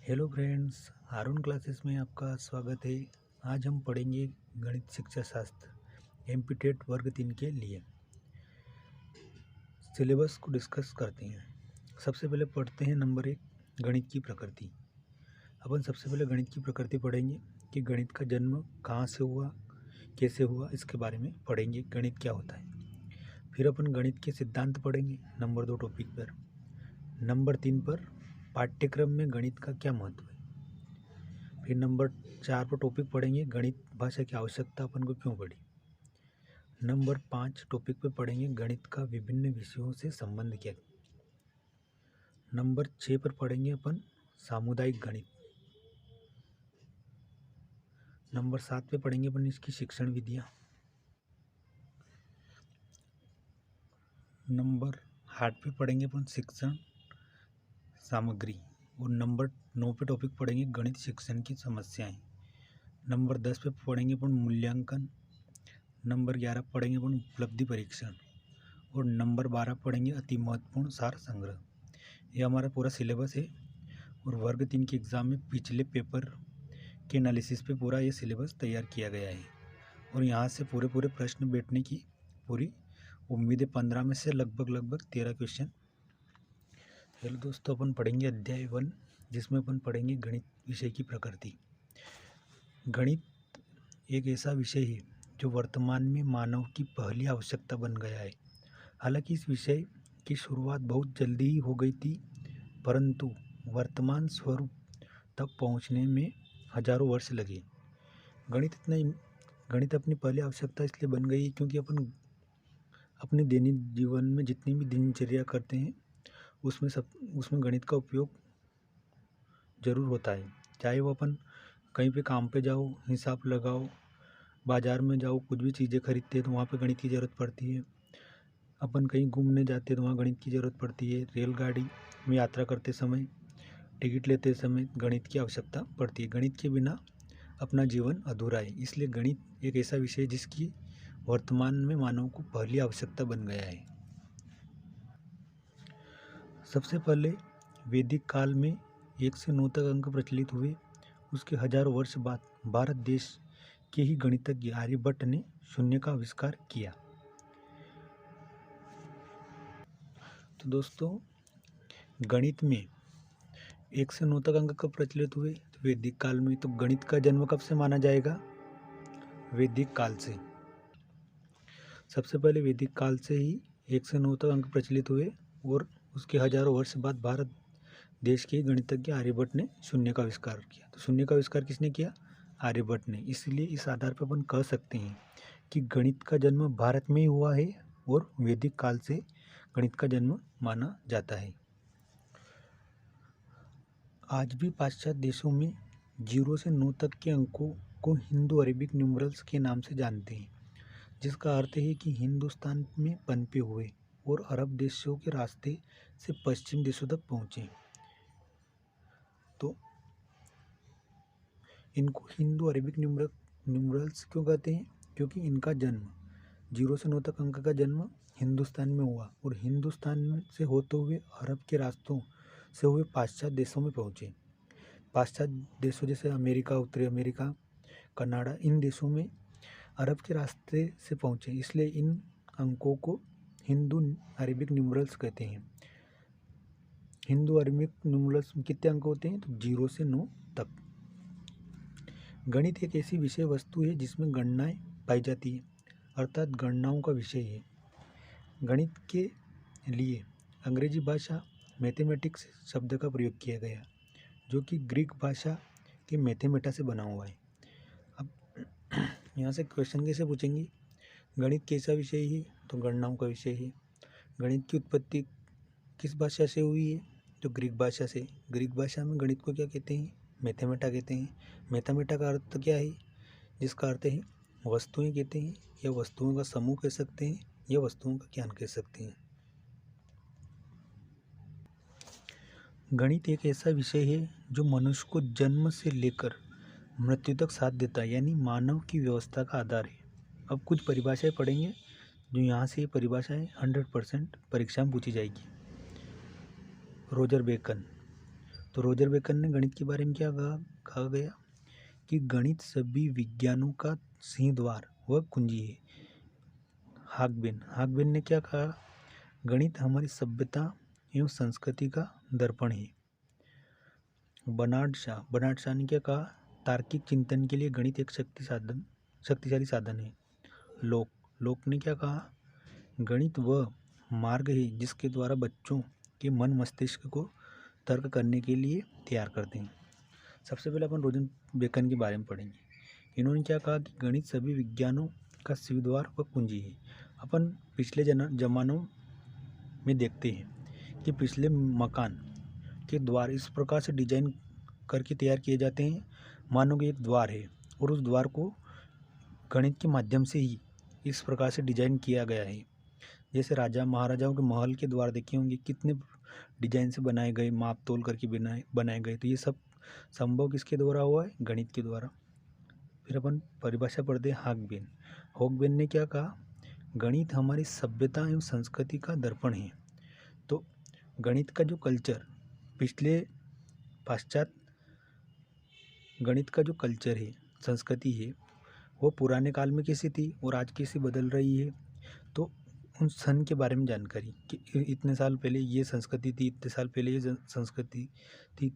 Hello friends, Aaron classes में आपका स्वागत है। आज हम पढ़ेंगे गणित शिक्षा शास्त्र एमपी वर्ग 3 के लिए। सिलेबस को डिस्कस करते हैं। सबसे पहले पढ़ते हैं नंबर 1, गणित की प्रकृति। अपन सबसे पहले गणित की प्रकृति पढ़ेंगे कि गणित का जन्म कहाँ से हुआ, कैसे हुआ, इसके बारे में पढ़ेंगे। गणित क्या होता है। फिर अपन गणित के सिद्धांत पढ़ेंगे नंबर 2 टॉपिक पर। नंबर 3 पर पाठ्यक्रम में गणित का क्या महत्व है। फिर नंबर 4 पर टॉपिक पढ़ेंगे गणित भाषा की आवश्यकता अपन को क्यों पड़ी। नंबर 5 टॉपिक पे पढ़ेंगे गणित का विभिन्न विषयों से संबंध क्या। नंबर 6 पर पढ़ेंगे अपन सामुदायिक गणित। नंबर 7 पे पढ़ेंगे अपन इसकी शिक्षण विधियाँ। नंबर 8 पे पढ़ेंगे अपन शिक्षण सामग्री। और नंबर 9 पे टॉपिक पढ़ेंगे गणित शिक्षण की समस्याएं। नंबर 10 पे पढ़ेंगे अपन मूल्यांकन। नंबर 11 पढ़ेंगे अपन उपलब्धि परीक्षण। और नंबर 12 पढ़ेंगे अति महत्वपूर्ण सार संग्रह। यह हमारा पूरा सिलेबस है। और वर्ग 3 के एग्ज़ाम में पिछले पेपर के एनालिसिस पे पूरा ये सिलेबस तैयार किया गया है। और यहाँ से पूरे प्रश्न बैठने की पूरी उम्मीद है। 15 में से लगभग 13 क्वेश्चन। हेलो दोस्तों, अपन पढ़ेंगे अध्याय 1, जिसमें अपन पढ़ेंगे गणित विषय की प्रकृति। गणित एक ऐसा विषय है जो वर्तमान में मानव की पहली आवश्यकता बन गया है। हालांकि इस विषय की शुरुआत बहुत जल्दी ही हो गई थी, परंतु वर्तमान स्वरूप तक पहुंचने में हजारों वर्ष लगे। गणित अपनी पहली आवश्यकता इसलिए बन गई क्योंकि अपन अपने दैनिक जीवन में जितनी भी दिनचर्या करते हैं उसमें गणित का उपयोग ज़रूर होता है। चाहे वो अपन कहीं पे काम पे जाओ, हिसाब लगाओ, बाज़ार में जाओ, कुछ भी चीज़ें खरीदते हैं तो वहाँ पे गणित की ज़रूरत पड़ती है। अपन कहीं घूमने जाते हैं तो वहाँ गणित की ज़रूरत पड़ती है। रेलगाड़ी में यात्रा करते समय, टिकट लेते समय गणित की आवश्यकता पड़ती है। गणित के बिना अपना जीवन अधूरा है। इसलिए गणित एक ऐसा विषय है जिसकी वर्तमान में मानव को पहली आवश्यकता बन गया है। सबसे पहले वैदिक काल में 1 से 9 तक अंक प्रचलित हुए। उसके हजारों वर्ष बाद भारत देश के ही गणितज्ञ आर्यभट्ट ने शून्य का आविष्कार किया। तो दोस्तों, गणित में 1 से 9 तक अंक कब प्रचलित हुए? तो वैदिक काल में। तो गणित का जन्म कब से माना जाएगा? वैदिक काल से। सबसे पहले वैदिक काल से ही 1 से 9 तक अंक प्रचलित हुए और उसके हजारों वर्ष बाद भारत देश के गणितज्ञ आर्यभट्ट ने शून्य का आविष्कार किया। तो शून्य का आविष्कार किसने किया? आर्यभट्ट ने। इसलिए इस आधार पर अपन कह सकते हैं कि गणित का जन्म भारत में ही हुआ है और वैदिक काल से गणित का जन्म माना जाता है। आज भी पाश्चात्य देशों में 0 से 9 तक के अंकों को हिंदू अरेबिक न्यूमरल्स के नाम से जानते हैं, जिसका अर्थ है कि हिंदुस्तान में पनपे हुए और अरब देशों के रास्ते से पश्चिम देशों तक पहुँचे। तो इनको हिंदू अरेबिक न्यूमरल्स क्यों कहते हैं? क्योंकि इनका जन्म 0 से 9 तक अंक का जन्म हिंदुस्तान में हुआ और हिंदुस्तान में से होते हुए अरब के रास्तों से हुए पाश्चात्य देशों में पहुँचे। पाश्चात्य देशों जैसे अमेरिका, उत्तरी अमेरिका, कनाडा, इन देशों में अरब के रास्ते से पहुँचे। इसलिए इन अंकों को हिंदू अरेबिक न्यूमरल्स कहते हैं। हिंदू अरेबिक न्यूमरल्स में कितने अंक होते हैं? तो 0 से 9 तक। गणित एक ऐसी विषय वस्तु है जिसमें गणनाएं पाई जाती है, अर्थात गणनाओं का विषय है। गणित के लिए अंग्रेजी भाषा मैथमेटिक्स शब्द का प्रयोग किया गया, जो कि ग्रीक भाषा के मैथमेटा से बना हुआ है। अब यहाँ से क्वेश्चन कैसे पूछेंगे? गणित कैसा विषय है? तो गणनाओं का विषय है। गणित की उत्पत्ति किस भाषा से हुई है? तो ग्रीक भाषा से। ग्रीक भाषा में गणित को क्या कहते हैं? मैथमेटा कहते हैं। मैथमेटा का अर्थ क्या है? जिसका अर्थ है वस्तुएं कहते हैं, या वस्तुओं का समूह कह सकते हैं, या वस्तुओं का ज्ञान कह सकते हैं। गणित एक ऐसा विषय है जो मनुष्य को जन्म से लेकर मृत्यु तक साथ देता है, यानी मानव की व्यवस्था का आधार है। अब कुछ परिभाषाएं पढ़ेंगे जो यहाँ से ये परिभाषाएं 100% परीक्षा में पूछी जाएगी। रोजर बेकन तो रोजर बेकन ने गणित के बारे में क्या कहा गया कि गणित सभी विज्ञानों का सिंह द्वार व कुंजी है। हागबेन ने क्या कहा, गणित हमारी सभ्यता एवं संस्कृति का दर्पण है। बर्नार्ड शाह ने क्या कहा, तार्किक चिंतन के लिए गणित एक शक्तिशाली साधन है। लोक ने क्या कहा, गणित वह मार्ग है जिसके द्वारा बच्चों के मन मस्तिष्क को तर्क करने के लिए तैयार करते हैं। सबसे पहले अपन रोजर बेकन के बारे में पढ़ेंगे। इन्होंने क्या कहा कि गणित सभी विज्ञानों का सिंह द्वार व कुंजी है। अपन पिछले जमानों में देखते हैं कि पिछले मकान के द्वार इस प्रकार से डिजाइन करके तैयार किए जाते हैं, मानो कि एक द्वार है और उस द्वार को गणित के माध्यम से ही इस प्रकार से डिजाइन किया गया है। जैसे राजा महाराजाओं के महल के द्वार देखे होंगे, कितने डिजाइन से बनाए गए, माप तोल करके बनाए गए। तो ये सब संभव किसके द्वारा हुआ है, गणित के द्वारा। फिर अपन परिभाषा पढ़ते हैं हॉगबेन ने क्या कहा, गणित हमारी सभ्यता एवं संस्कृति का दर्पण है। तो गणित का जो कल्चर पाश्चात्य गणित का जो कल्चर है, संस्कृति है, वो पुराने काल में कैसी थी और आज कैसी बदल रही है। तो उन सन के बारे में जानकारी कि इतने साल पहले ये संस्कृति थी, इतने साल पहले ये संस्कृति थी।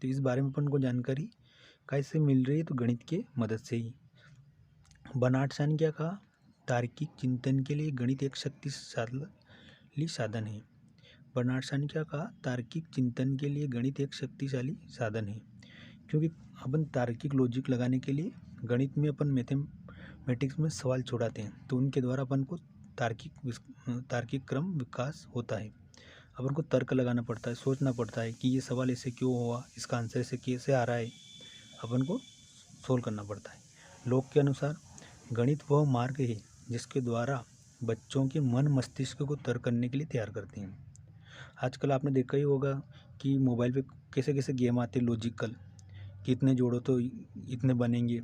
तो इस बारे में अपन को जानकारी कैसे मिल रही है, तो गणित के मदद से ही। बर्नार्ड शॉ ने क्या कहा, तार्किक चिंतन के लिए गणित एक शक्तिशाली साधन है। बर्नार्ड शॉ ने क्या कहा, तार्किक चिंतन के लिए गणित एक शक्तिशाली साधन है। क्योंकि अपन तार्किक लॉजिक लगाने के लिए गणित में अपन मैथमेटिक्स में सवाल छोड़ाते हैं, तो उनके द्वारा अपन को तार्किक क्रम विकास होता है। अपन को तर्क लगाना पड़ता है, सोचना पड़ता है कि ये सवाल ऐसे क्यों हुआ, इसका आंसर ऐसे कैसे आ रहा है, अपन को सोल्व करना पड़ता है। लोक के अनुसार गणित वह मार्ग है जिसके द्वारा बच्चों के मन मस्तिष्क को तर्क करने के लिए तैयार करते हैं। आजकल आपने देखा ही होगा कि मोबाइल पे कैसे कैसे गेम आते हैं लॉजिकल, कि इतने जोड़ो तो इतने बनेंगे।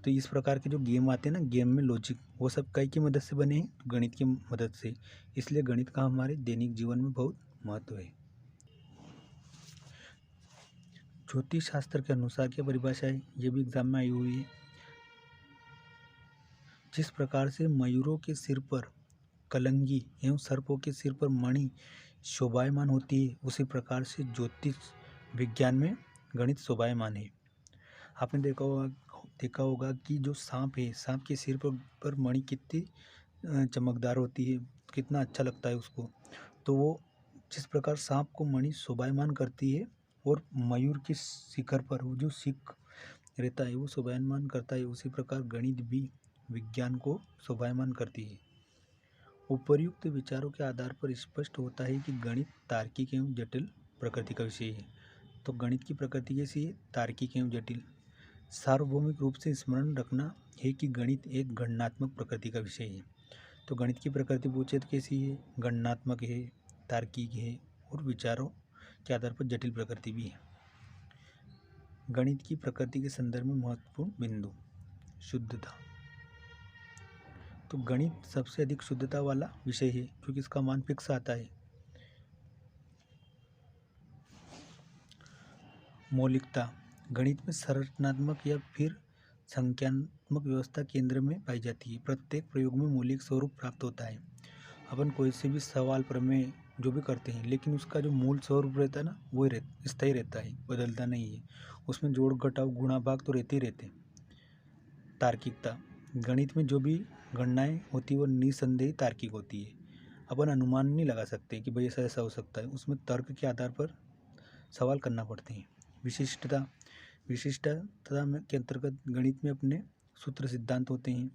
तो इस प्रकार के जो गेम आते हैं ना, गेम में लॉजिक, वो सब कई की मदद से बने हैं, गणित की मदद से। इसलिए गणित का हमारे दैनिक जीवन में बहुत महत्व है। ज्योतिष शास्त्र के अनुसार क्या परिभाषा है, ये भी एग्जाम में आई हुई है। जिस प्रकार से मयूरों के सिर पर कलंगी एवं सर्पों के सिर पर मणि शोभायमान होती है, उसी प्रकार से ज्योतिष विज्ञान में गणित शोभायमान है। आपने देखा होगा कि जो सांप है, सांप के सिर पर मणि कितनी चमकदार होती है, कितना अच्छा लगता है उसको। तो वो जिस प्रकार सांप को मणि शोभायमान करती है और मयूर के शिखर पर वो जो शिख रहता है वो शोभायमान करता है, उसी प्रकार गणित भी विज्ञान को शोभायमान करती है। उपर्युक्त विचारों के आधार पर स्पष्ट होता है कि गणित तार्किक एवं जटिल प्रकृति का विषय है। तो गणित की प्रकृति कैसी है, तार्किक एवं जटिल। सार्वभौमिक रूप से स्मरण रखना है कि गणित एक गणनात्मक प्रकृति का विषय है। तो गणित की प्रकृति पूछे तो कैसी है, गणनात्मक है, तार्किक है और विचारों के आधार पर जटिल प्रकृति भी है। गणित की प्रकृति के संदर्भ में महत्वपूर्ण बिंदु, शुद्धता। तो गणित सबसे अधिक शुद्धता वाला विषय है क्योंकि इसका मान फिक्स आता है। मौलिकता, गणित में संरचनात्मक या फिर संख्यात्मक व्यवस्था केंद्र में पाई जाती है। प्रत्येक प्रयोग में मौलिक स्वरूप प्राप्त होता है। अपन कोई से भी सवाल, प्रमेय जो भी करते हैं, लेकिन उसका जो मूल स्वरूप रहता है ना, वो स्थायी रहता है, बदलता नहीं है। उसमें जोड़ घटाव गुणा भाग तो रहते ही रहते हैं। तार्किकता, गणित में जो भी गणनाएं होती है वो निसंदेह तार्किक होती है। अपन अनुमान नहीं लगा सकते कि भाई ऐसा ऐसा हो सकता है, उसमें तर्क के आधार पर सवाल करना पड़ते हैं। विशिष्टता के अंतर्गत गणित में अपने सूत्र सिद्धांत होते हैं।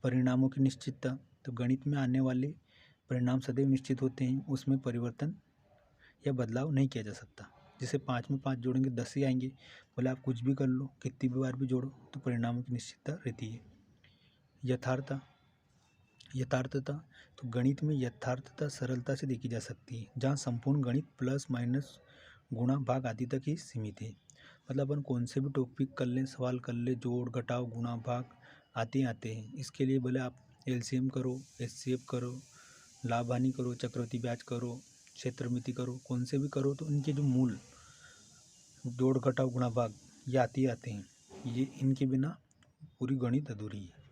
परिणामों की निश्चितता, तो गणित में आने वाले परिणाम सदैव निश्चित होते हैं, उसमें परिवर्तन या बदलाव नहीं किया जा सकता। जैसे 5 में 5 जोड़ेंगे 10 ही आएंगे, बोले आप कुछ भी कर लो, कितनी भी बार भी जोड़ो, तो परिणामों की निश्चितता रहती है। यथार्थता, तो गणित में यथार्थता सरलता से देखी जा सकती है, जहाँ संपूर्ण गणित प्लस माइनस गुणा भाग आदि तक ही सीमित है। मतलब अपन कौन से भी टॉपिक कर लें, सवाल कर लें, जोड़ घटाव गुणा भाग आते हैं। इसके लिए बोले आप एलसीएम करो, एचसीएफ करो, लाभ हानि करो, चक्रवृद्धि ब्याज करो, क्षेत्रमिति करो, कौन से भी करो, तो इनके जो मूल जोड़ घटाव गुणा भाग ये आते ही आते हैं। ये इनके बिना पूरी गणित अधूरी है।